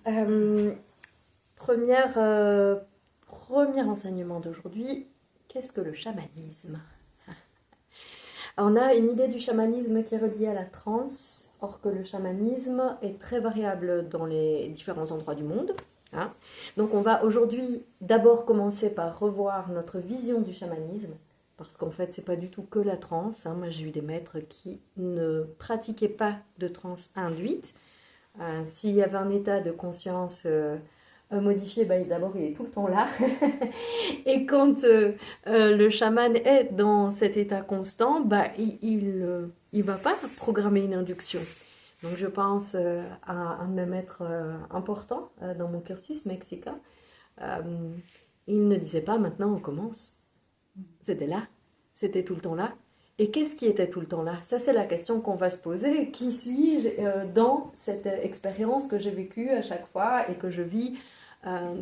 euh, premier enseignement d'aujourd'hui, qu'est-ce que le chamanisme? On a une idée du chamanisme qui est reliée à la transe, or que le chamanisme est très variable dans les différents endroits du monde. Hein. Donc on va aujourd'hui d'abord commencer par revoir notre vision du chamanisme, parce qu'en fait c'est pas du tout que la transe. Hein. Moi j'ai eu des maîtres qui ne pratiquaient pas de transe induite. S'il y avait un état de conscience modifié, bah, d'abord il est tout le temps là. Et quand le chaman est dans cet état constant, bah, il va pas programmer une induction. Donc je pense à un de mes maîtres importants dans mon cursus mexicain. Euh, il ne disait pas maintenant on commence. C'était là, c'était tout le temps là. Et qu'est-ce qui était tout le temps là? Ça, c'est la question qu'on va se poser. Qui suis-je dans cette expérience que j'ai vécue à chaque fois et que je vis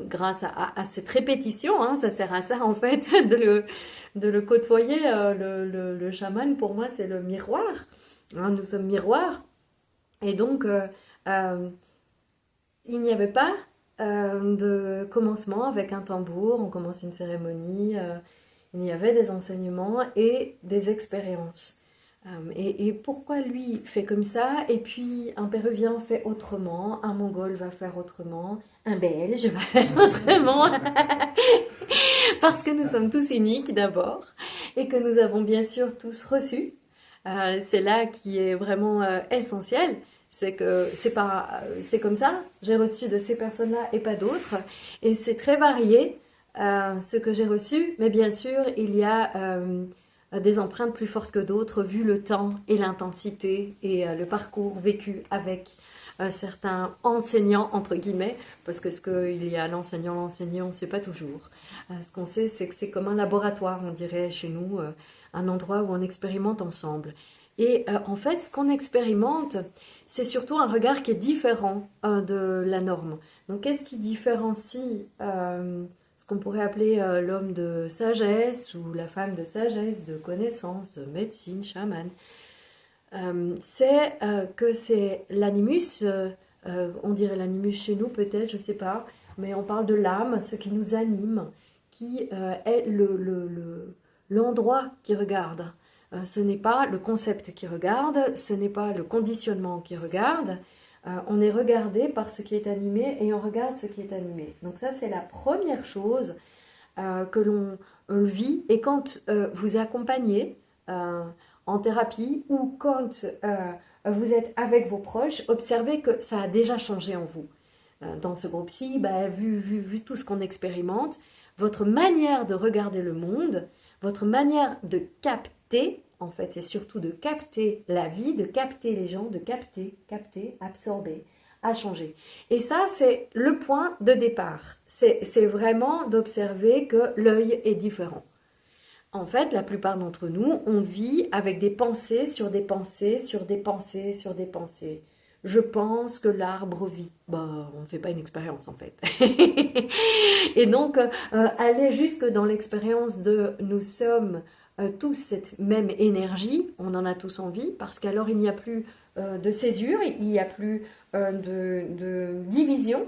grâce à cette répétition? Hein, ça sert à ça, en fait, de le côtoyer. Le chaman, pour moi, c'est le miroir. Hein, nous sommes miroirs. Et donc, il n'y avait pas de commencement avec un tambour. On commence une cérémonie. Il y avait des enseignements et des expériences. Et pourquoi lui fait comme ça, et puis un Péruvien fait autrement, un Mongol va faire autrement, un Belge va faire autrement, parce que nous sommes tous uniques d'abord, et que nous avons bien sûr tous reçu. C'est là qui est vraiment essentiel, c'est que c'est comme ça, j'ai reçu de ces personnes-là et pas d'autres, et c'est très varié. Ce que j'ai reçu, mais bien sûr, il y a des empreintes plus fortes que d'autres, vu le temps et l'intensité et le parcours vécu avec certains enseignants, entre guillemets, parce que ce qu'il y a l'enseignant, on ne sait pas toujours. Ce qu'on sait, c'est que c'est comme un laboratoire, on dirait chez nous, un endroit où on expérimente ensemble. Et en fait, ce qu'on expérimente, c'est surtout un regard qui est différent de la norme. Donc, qu'est-ce qui différencie qu'on pourrait appeler l'homme de sagesse ou la femme de sagesse, de connaissance, de médecine, chaman, c'est que c'est l'animus, on dirait l'animus chez nous peut-être, je ne sais pas, mais on parle de l'âme, ce qui nous anime, qui est l'endroit qui regarde. Ce n'est pas le concept qui regarde, ce n'est pas le conditionnement qui regarde, on est regardé par ce qui est animé et on regarde ce qui est animé. Donc ça, c'est la première chose que l'on vit. Et quand vous accompagnez en thérapie ou quand vous êtes avec vos proches, observez que ça a déjà changé en vous. Dans ce groupe-ci, bah, vu tout ce qu'on expérimente, votre manière de regarder le monde, votre manière de capter, en fait, c'est surtout de capter la vie, de capter les gens, de capter, absorber, a changé. Et ça, c'est le point de départ. C'est vraiment d'observer que l'œil est différent. En fait, la plupart d'entre nous, on vit avec des pensées sur des pensées, sur des pensées, sur des pensées. Je pense que l'arbre vit. Bah, on ne fait pas une expérience en fait. Et donc, aller jusque dans l'expérience de nous sommes tous cette même énergie, on en a tous envie, parce qu'alors il n'y a plus de césure, il n'y a plus de division.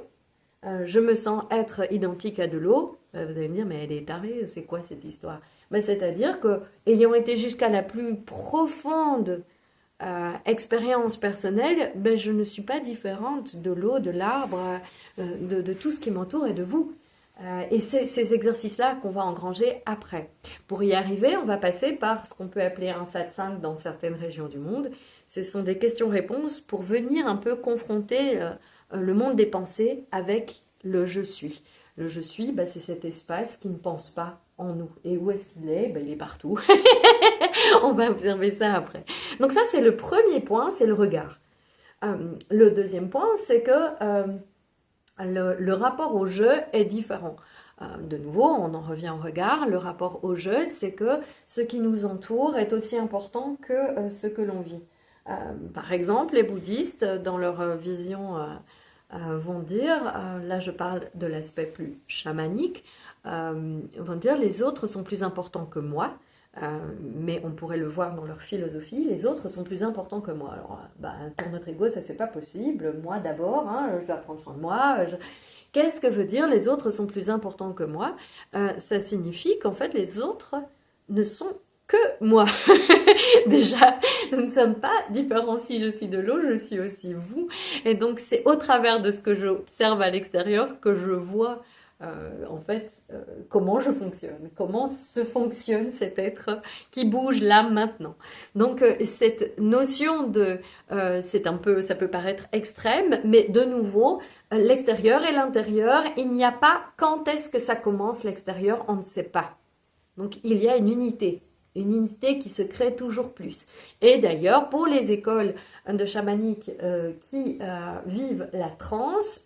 Je me sens être identique à de l'eau. Vous allez me dire, mais elle est tarée, c'est quoi cette histoire? Ben, c'est-à-dire que, ayant été jusqu'à la plus profonde expérience personnelle, ben, je ne suis pas différente de l'eau, de l'arbre, de tout ce qui m'entoure et de vous. Et c'est ces exercices-là qu'on va engranger après. Pour y arriver, on va passer par ce qu'on peut appeler un satsang dans certaines régions du monde. Ce sont des questions-réponses pour venir un peu confronter le monde des pensées avec le je suis. Le je suis, bah, c'est cet espace qui ne pense pas en nous. Et où est-ce qu'il est? Bah, il est partout. On va observer ça après. Donc ça, c'est le premier point, c'est le regard. Le deuxième point, c'est que le rapport au je est différent. De nouveau, on en revient au regard. Le rapport au je, c'est que ce qui nous entoure est aussi important que ce que l'on vit. Par exemple, les bouddhistes, dans leur vision, vont dire, là je parle de l'aspect plus chamanique, vont dire les autres sont plus importants que moi, Mais on pourrait le voir dans leur philosophie, les autres sont plus importants que moi. Alors, pour notre ego, ça c'est pas possible. Moi d'abord, hein, je dois prendre soin de moi. Qu'est-ce que veut dire les autres sont plus importants que moi? Ça signifie qu'en fait les autres ne sont que moi. Déjà, nous ne sommes pas différents. Si je suis de l'eau, je suis aussi vous. Et donc c'est au travers de ce que j'observe à l'extérieur que je vois comment je fonctionne, comment se fonctionne cet être qui bouge là maintenant. Donc cette notion de, ça peut paraître extrême, mais de nouveau, l'extérieur et l'intérieur, il n'y a pas quand est-ce que ça commence l'extérieur, on ne sait pas. Donc il y a une unité qui se crée toujours plus. Et d'ailleurs, pour les écoles de chamanique qui vivent la transe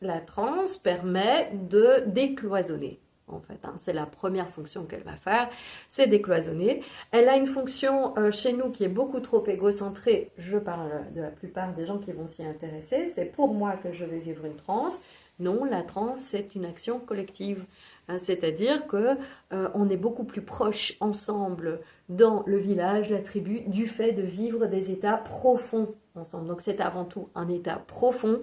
permet de décloisonner. En fait, hein, c'est la première fonction qu'elle va faire, c'est décloisonner. Elle a une fonction chez nous qui est beaucoup trop égocentrée. Je parle de la plupart des gens qui vont s'y intéresser. C'est pour moi que je vais vivre une transe. Non, la transe, c'est une action collective. C'est-à-dire qu'on est beaucoup plus proches ensemble dans le village, la tribu, du fait de vivre des états profonds ensemble. Donc c'est avant tout un état profond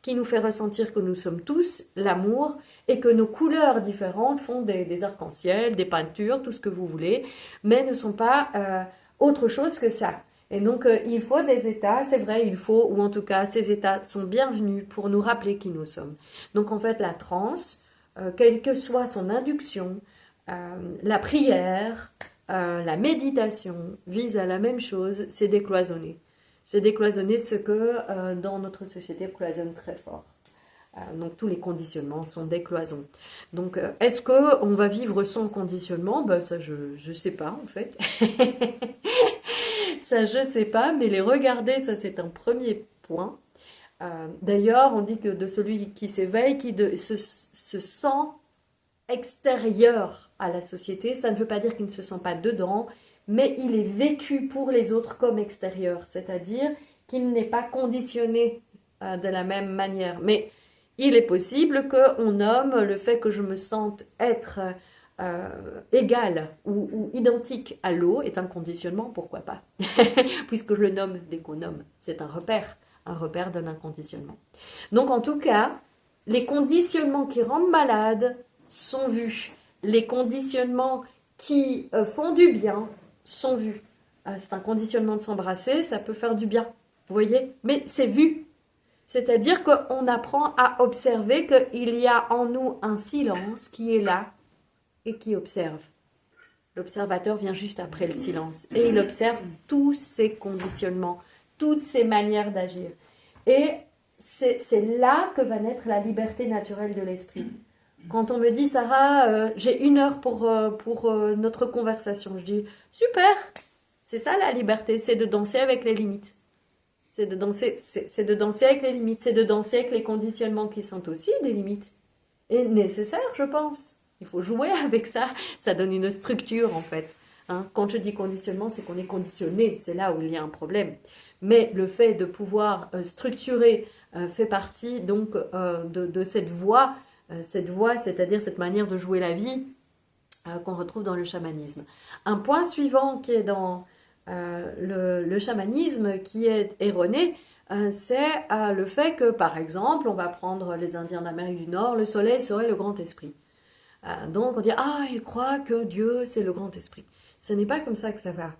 qui nous fait ressentir que nous sommes tous l'amour et que nos couleurs différentes font des arcs-en-ciel, des peintures, tout ce que vous voulez, mais ne sont pas autre chose que ça. Et donc il faut des états, c'est vrai, il faut, ou en tout cas ces états sont bienvenus pour nous rappeler qui nous sommes. Donc en fait la transe, quelle que soit son induction, la prière, la méditation vise à la même chose, c'est décloisonner. C'est décloisonner ce que dans notre société cloisonne très fort. Donc tous les conditionnements sont des cloisons. Donc est-ce qu'on va vivre sans conditionnement? Ça je ne sais pas en fait. Ça je ne sais pas, mais les regarder, ça c'est un premier point. D'ailleurs, on dit que de celui qui s'éveille, qui se sent extérieur à la société, ça ne veut pas dire qu'il ne se sent pas dedans, mais il est vécu pour les autres comme extérieur, c'est-à-dire qu'il n'est pas conditionné de la même manière. Mais il est possible qu'on nomme le fait que je me sente être égal ou identique à l'eau est un conditionnement, pourquoi pas? Puisque je le nomme dès qu'on nomme, c'est un repère donne un conditionnement. Donc en tout cas, les conditionnements qui rendent malade sont vus. Les conditionnements qui font du bien sont vus. C'est un conditionnement de s'embrasser, ça peut faire du bien, vous voyez? Mais c'est vu. C'est-à-dire qu'on apprend à observer qu'il y a en nous un silence qui est là et qui observe. L'observateur vient juste après le silence et il observe tous ces conditionnements, toutes ces manières d'agir. Et c'est là que va naître la liberté naturelle de l'esprit. Quand on me dit, Sarah, j'ai 1 heure pour notre conversation, je dis, super, c'est ça la liberté, c'est de danser avec les limites. C'est de danser avec les limites, c'est de danser avec les conditionnements qui sont aussi des limites. Et nécessaires, je pense. Il faut jouer avec ça, ça donne une structure en fait. Hein, quand je dis conditionnement, c'est qu'on est conditionné, c'est là où il y a un problème. Mais le fait de pouvoir structurer fait partie donc de cette voie, c'est-à-dire cette manière de jouer la vie qu'on retrouve dans le chamanisme. Un point suivant qui est dans le chamanisme, qui est erroné, c'est le fait que, par exemple, on va prendre les Indiens d'Amérique du Nord, le soleil serait le grand esprit. Donc on dit, ils croient que Dieu c'est le grand esprit. Ce n'est pas comme ça que ça va.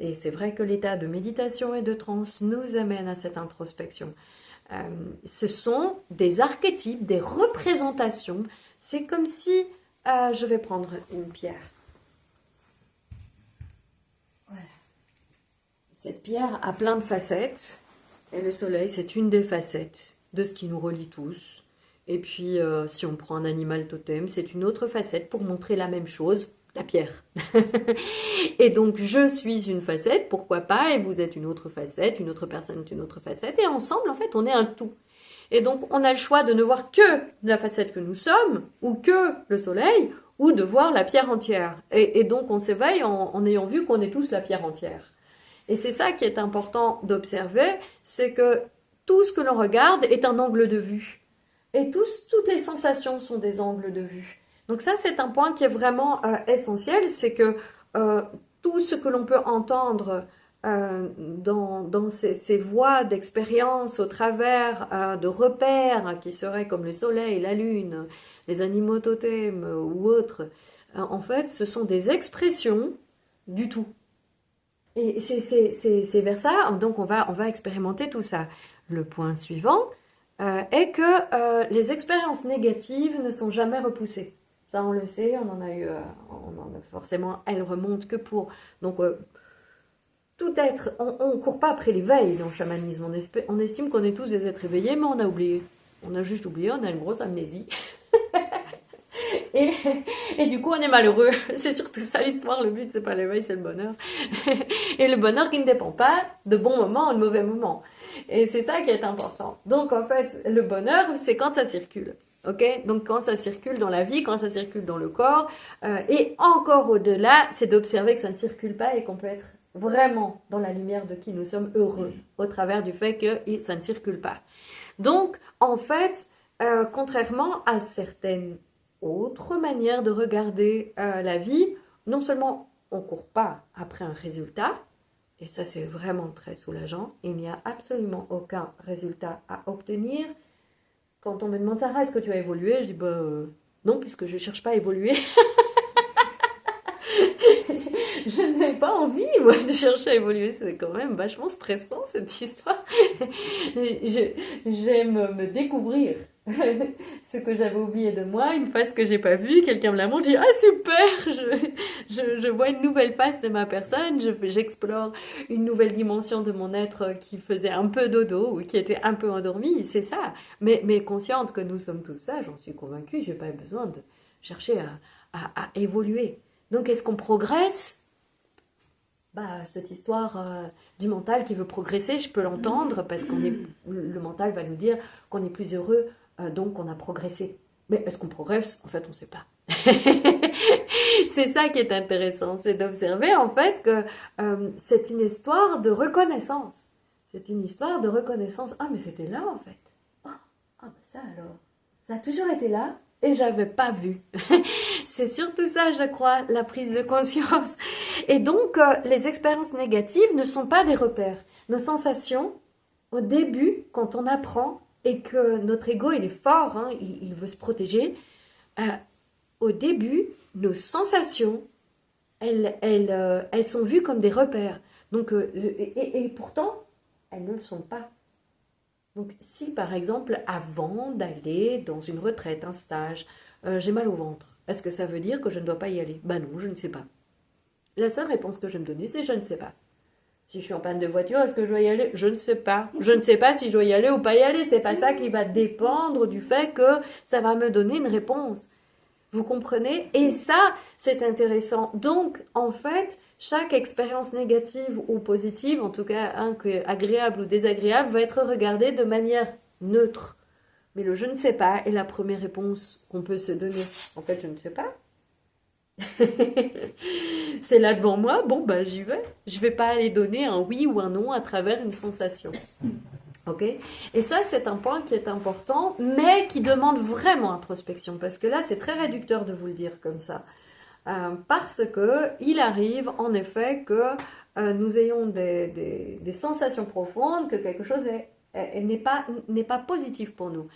Et c'est vrai que l'état de méditation et de transe nous amène à cette introspection. Ce sont des archétypes, des représentations. C'est comme si, je vais prendre une pierre. Voilà. Cette pierre a plein de facettes. Et le soleil, c'est une des facettes de ce qui nous relie tous. Et puis, si on prend un animal totem, c'est une autre facette pour montrer la même chose, la pierre. Et donc, je suis une facette, pourquoi pas, et vous êtes une autre facette, une autre personne est une autre facette, et ensemble, en fait, on est un tout. Et donc, on a le choix de ne voir que la facette que nous sommes, ou que le soleil, ou de voir la pierre entière. Et donc, on s'éveille en ayant vu qu'on est tous la pierre entière. Et c'est ça qui est important d'observer, c'est que tout ce que l'on regarde est un angle de vue. Et toutes les sensations sont des angles de vue. Donc ça, c'est un point qui est vraiment essentiel, c'est que tout ce que l'on peut entendre dans ces voies d'expérience au travers de repères qui seraient comme le soleil, la lune, les animaux totems ou autres, en fait, ce sont des expressions du tout. Et c'est vers ça, donc on va expérimenter tout ça. Le point suivant est que les expériences négatives ne sont jamais repoussées. Ça, on le sait, on en a eu, forcément, elles remontent que pour... Donc, tout être, on ne court pas après l'éveil dans le chamanisme. On estime qu'on est tous des êtres éveillés, mais on a oublié. On a juste oublié, on a une grosse amnésie. Et du coup, on est malheureux. C'est surtout ça l'histoire. Le but, c'est pas l'éveil, c'est le bonheur. Et le bonheur qui ne dépend pas de bons moments ou de mauvais moments. Et c'est ça qui est important. Donc, en fait, le bonheur, c'est quand ça circule. Ok, donc quand ça circule dans la vie, quand ça circule dans le corps, et encore au-delà, c'est d'observer que ça ne circule pas et qu'on peut être vraiment dans la lumière de qui nous sommes heureux au travers du fait que ça ne circule pas. Donc, en fait, contrairement à certaines autres manières de regarder la vie, non seulement on ne court pas après un résultat, et ça c'est vraiment très soulageant, il n'y a absolument aucun résultat à obtenir. Quand on me demande Sarah, est-ce que tu as évolué? Je dis non, puisque je ne cherche pas à évoluer. Je n'ai pas envie, moi, de chercher à évoluer. C'est quand même vachement stressant, cette histoire. J'aime me découvrir ce que j'avais oublié de moi, une face que j'ai pas vue, quelqu'un me la montre, je dis « Ah, super, je vois une nouvelle face de ma personne, j'explore une nouvelle dimension de mon être qui faisait un peu dodo ou qui était un peu endormi. » C'est ça. Mais consciente que nous sommes tous ça, j'en suis convaincue, je n'ai pas besoin de chercher à évoluer. Donc, est-ce qu'on progresse? Cette histoire du mental qui veut progresser, je peux l'entendre parce le mental va nous dire qu'on est plus heureux, donc on a progressé. Mais est-ce qu'on progresse? En fait, on ne sait pas. C'est ça qui est intéressant, c'est d'observer en fait que c'est une histoire de reconnaissance. C'est une histoire de reconnaissance. Ah, mais c'était là en fait. Ça alors. Ça a toujours été là. Et j'avais pas vu. C'est surtout ça, je crois, la prise de conscience. Et donc, les expériences négatives ne sont pas des repères. Nos sensations, au début, quand on apprend et que notre ego, il est fort, hein, il veut se protéger, au début, nos sensations, elles sont vues comme des repères. Donc, et pourtant, elles ne le sont pas. Donc, si par exemple, avant d'aller dans une retraite, un stage, j'ai mal au ventre, est-ce que ça veut dire que je ne dois pas y aller? Non, je ne sais pas. La seule réponse que je vais me donner, c'est je ne sais pas. Si je suis en panne de voiture, est-ce que je dois y aller? Je ne sais pas. Je ne sais pas si je dois y aller ou pas y aller. C'est pas ça qui va dépendre du fait que ça va me donner une réponse. Vous comprenez? Et ça, c'est intéressant. Donc, en fait, chaque expérience négative ou positive, en tout cas agréable ou désagréable, va être regardée de manière neutre. Mais le je ne sais pas est la première réponse qu'on peut se donner. En fait, je ne sais pas. C'est là devant moi, j'y vais. Je ne vais pas aller donner un oui ou un non à travers une sensation. Ok? Et ça, c'est un point qui est important, mais qui demande vraiment introspection, parce que là, c'est très réducteur de vous le dire comme ça. Parce que il arrive, en effet, que nous ayons des sensations profondes, que quelque chose n'est pas positif pour nous.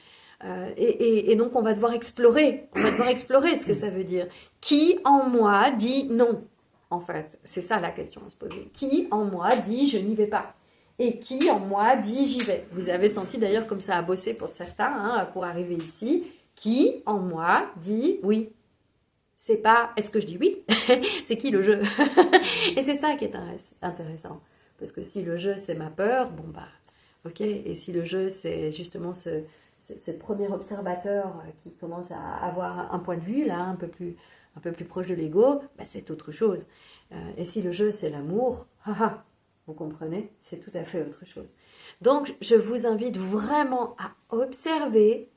Et donc, on va devoir explorer ce que ça veut dire. Qui, en moi, dit non? En fait, c'est ça la question à se poser. Qui, en moi, dit je n'y vais pas? Et qui, en moi, dit j'y vais? Vous avez senti d'ailleurs comme ça a bossé pour certains, hein, pour arriver ici. Qui, en moi, dit oui? C'est pas est-ce que je dis oui? C'est qui le jeu? Et c'est ça qui est intéressant. Parce que si le jeu, c'est ma peur, ok. Et si le jeu, c'est justement ce premier observateur qui commence à avoir un point de vue, là, un peu plus proche de l'ego, c'est autre chose. Et si le jeu, c'est l'amour, vous comprenez, c'est tout à fait autre chose. Donc, je vous invite vraiment à observer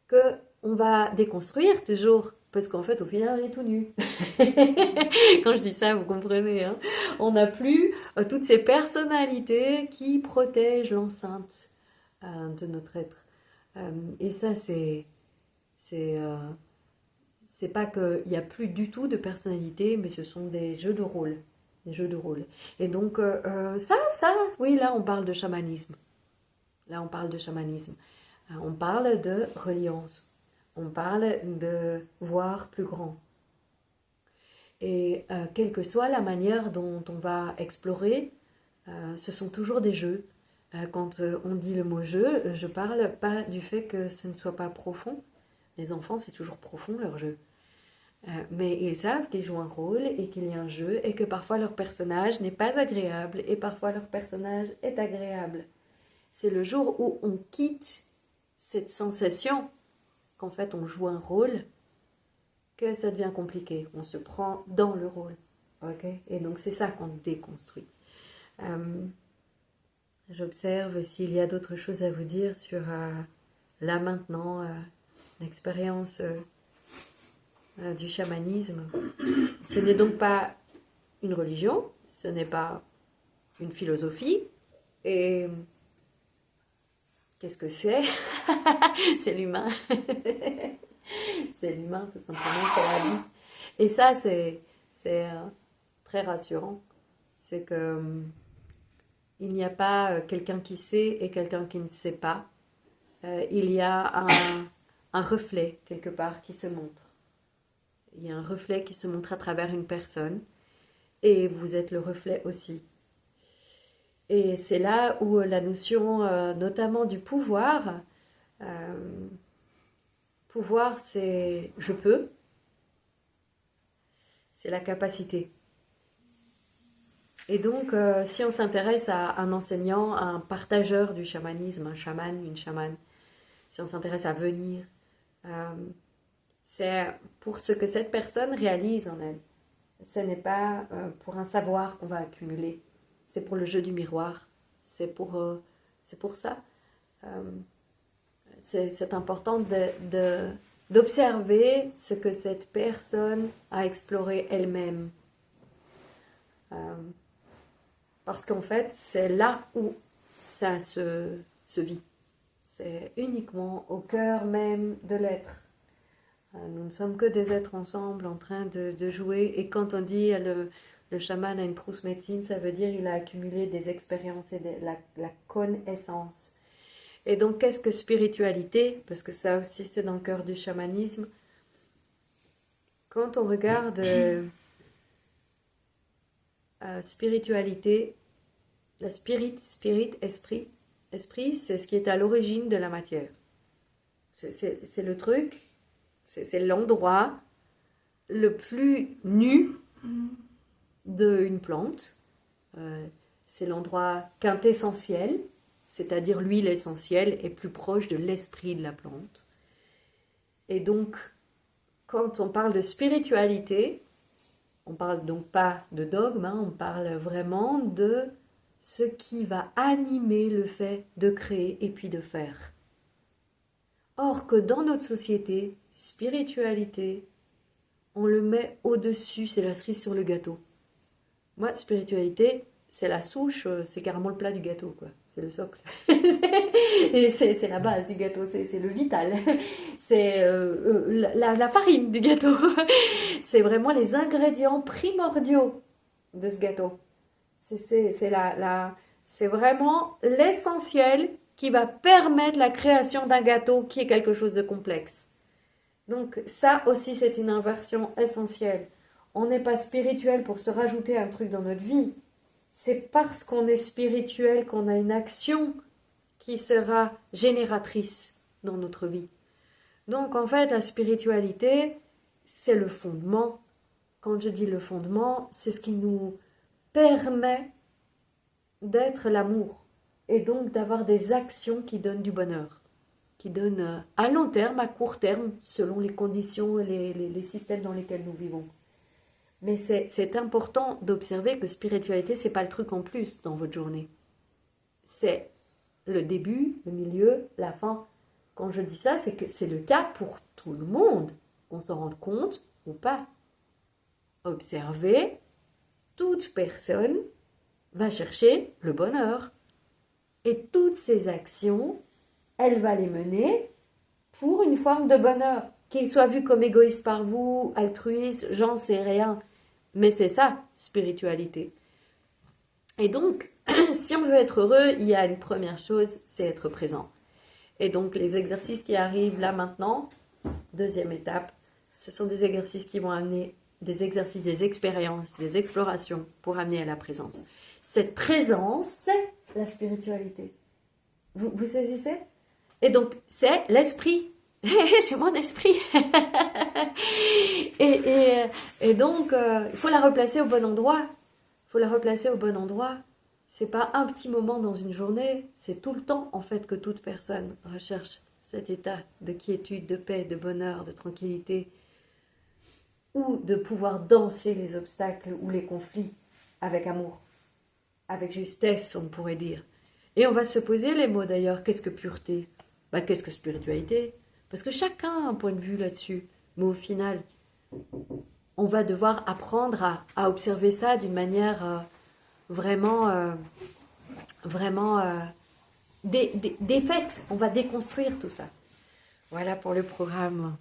qu'on va déconstruire toujours, parce qu'en fait, au final, on est tout nu. Quand je dis ça, vous comprenez, hein. On n'a plus toutes ces personnalités qui protègent l'enceinte de notre être. Et ça, c'est c'est pas qu'il n'y a plus du tout de personnalité, mais ce sont des jeux de rôle. Des jeux de rôle. Et donc, oui, là, on parle de chamanisme. Là, on parle de chamanisme. On parle de reliance. On parle de voir plus grand. Et quelle que soit la manière dont on va explorer, ce sont toujours des jeux. Quand on dit le mot jeu, je parle pas du fait que ce ne soit pas profond. Les enfants, c'est toujours profond leur jeu. Mais ils savent qu'ils jouent un rôle et qu'il y a un jeu et que parfois leur personnage n'est pas agréable et parfois leur personnage est agréable. C'est le jour où on quitte cette sensation qu'en fait on joue un rôle que ça devient compliqué. On se prend dans le rôle. Okay? Et donc c'est ça qu'on déconstruit. J'observe s'il y a d'autres choses à vous dire sur là maintenant l'expérience du chamanisme. Ce n'est donc pas une religion, ce n'est pas une philosophie. Et qu'est-ce que c'est? C'est l'humain. C'est l'humain, tout simplement, c'est la vie. Et ça, c'est très rassurant. C'est que il n'y a pas quelqu'un qui sait et quelqu'un qui ne sait pas. Il y a un reflet, quelque part, qui se montre. Il y a un reflet qui se montre à travers une personne. Et vous êtes le reflet aussi. Et c'est là où la notion, notamment du pouvoir, pouvoir c'est je peux, c'est la capacité. Et donc, si on s'intéresse à un enseignant, à un partageur du chamanisme, un chaman, une chamane, si on s'intéresse à venir, c'est pour ce que cette personne réalise en elle. Ce n'est pas pour un savoir qu'on va accumuler. C'est pour le jeu du miroir. C'est pour ça. C'est important d'observer ce que cette personne a exploré elle-même. Parce qu'en fait, c'est là où ça se vit. C'est uniquement au cœur même de l'être. Nous ne sommes que des êtres ensemble en train de jouer. Et quand on dit le chaman a une trousse médecine, ça veut dire qu'il a accumulé des expériences et la connaissance. Et donc, qu'est-ce que spiritualité? Parce que ça aussi, c'est dans le cœur du chamanisme. Quand on regarde spiritualité, la esprit, c'est ce qui est à l'origine de la matière. C'est le truc, c'est l'endroit le plus nu d'une plante. C'est l'endroit quintessentiel, c'est-à-dire l'huile essentielle est plus proche de l'esprit de la plante. Et donc, quand on parle de spiritualité, on ne parle donc pas de dogme, on parle vraiment de ce qui va animer le fait de créer et puis de faire. Or que dans notre société, spiritualité, on le met au-dessus, c'est la cerise sur le gâteau. Moi, spiritualité, c'est la souche, c'est carrément le plat du gâteau, quoi. C'est le socle. c'est la base du gâteau, c'est le vital. C'est la farine du gâteau. C'est vraiment les ingrédients primordiaux de ce gâteau. C'est vraiment l'essentiel qui va permettre la création d'un gâteau qui est quelque chose de complexe. Donc ça aussi, c'est une inversion essentielle. On n'est pas spirituel pour se rajouter un truc dans notre vie. C'est parce qu'on est spirituel qu'on a une action qui sera génératrice dans notre vie. Donc en fait, la spiritualité, c'est le fondement. Quand je dis le fondement, c'est ce qui nous permet d'être l'amour et donc d'avoir des actions qui donnent du bonheur, qui donnent à long terme, à court terme, selon les conditions et les systèmes dans lesquels nous vivons. Mais c'est important d'observer que spiritualité, c'est pas le truc en plus dans votre journée. C'est le début, le milieu, la fin. Quand je dis ça, c'est que c'est le cas pour tout le monde, qu'on s'en rende compte ou pas. Observez, toute personne va chercher le bonheur. Et toutes ces actions, elle va les mener pour une forme de bonheur. qu'il soit vu comme égoïste par vous, altruiste, j'en sais rien. Mais c'est ça, spiritualité. Et donc, si on veut être heureux, il y a une première chose, c'est être présent. Et donc, les exercices qui arrivent là maintenant, deuxième étape, ce sont des exercices qui vont amener des exercices, des expériences, des explorations pour amener à la présence. Cette présence, c'est la spiritualité. Vous saisissez? Et donc, c'est l'esprit. C'est mon esprit. et donc, il faut la replacer au bon endroit. Il faut la replacer au bon endroit. C'est pas un petit moment dans une journée, c'est tout le temps en fait que toute personne recherche cet état de quiétude, de paix, de bonheur, de tranquillité, ou de pouvoir danser les obstacles ou les conflits avec amour, avec justesse, on pourrait dire. Et on va se poser les mots d'ailleurs, qu'est-ce que pureté? Qu'est-ce que spiritualité? Parce que chacun a un point de vue là-dessus, mais au final, on va devoir apprendre à observer ça d'une manière vraiment défaite. On va déconstruire tout ça. Voilà pour le programme